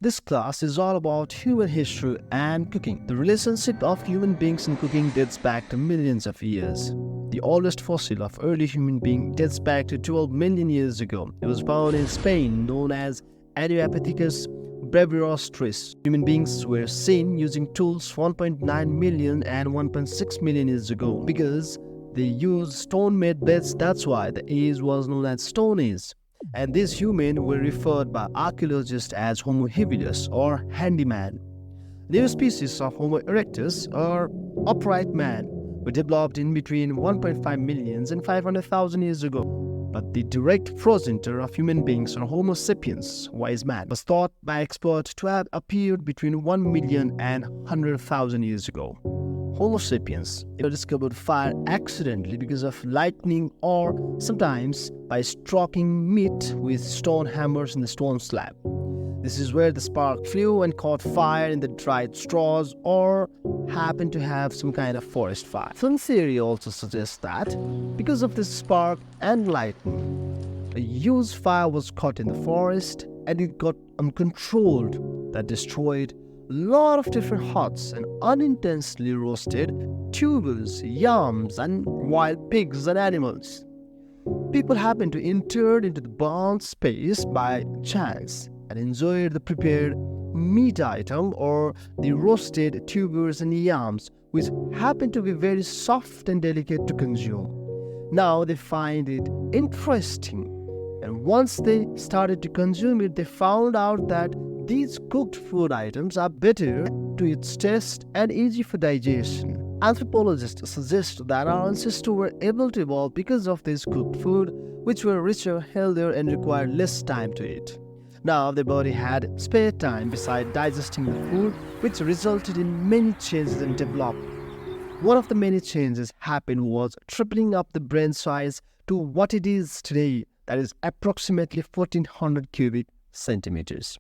This class is all about human history and cooking. The relationship of human beings and cooking dates back to millions of years. The oldest fossil of early human being dates back to 12 million years ago. It was found in Spain, known as Australopithecus viralshorts. Human beings were seen using tools 1.9 million and 1.6 million years ago. Because they used stone-made blades, that's why the age was known as Stone Age. And these humans were referred by archaeologists as Homo habilis or handyman. New species of Homo erectus or upright man were developed in between 1.5 million and 500,000 years ago. But the direct progenitor of human beings, or Homo sapiens, wise man, was thought by experts to have appeared between 1 million and 100,000 years ago. Homo sapiens discovered fire accidentally because of lightning or sometimes by striking meat with stone hammers in the stone slab. This is where the spark flew and caught fire in the dried straws or happened to have some kind of forest fire. Film theory also suggests that because of this spark and lightning, a huge fire was caught in the forest and it got uncontrolled that destroyed a lot of different huts and unintentionally roasted tubers, yams, and wild pigs and animals. People happened to enter into the burnt space by chance and enjoyed the prepared meat item or the roasted tubers and yams, which happened to be very soft and delicate to consume. Now they find it interesting, and once they started to consume it, they found out that these cooked food items are better to its taste and easy for digestion. Anthropologists suggest that our ancestors were able to evolve because of this cooked food, which were richer, healthier, and required less time to eat. Now the body had spare time beside digesting the food, which resulted in many changes in development. One of the many changes happened was tripling up the brain size to what it is today, that is approximately 1400 cubic centimeters.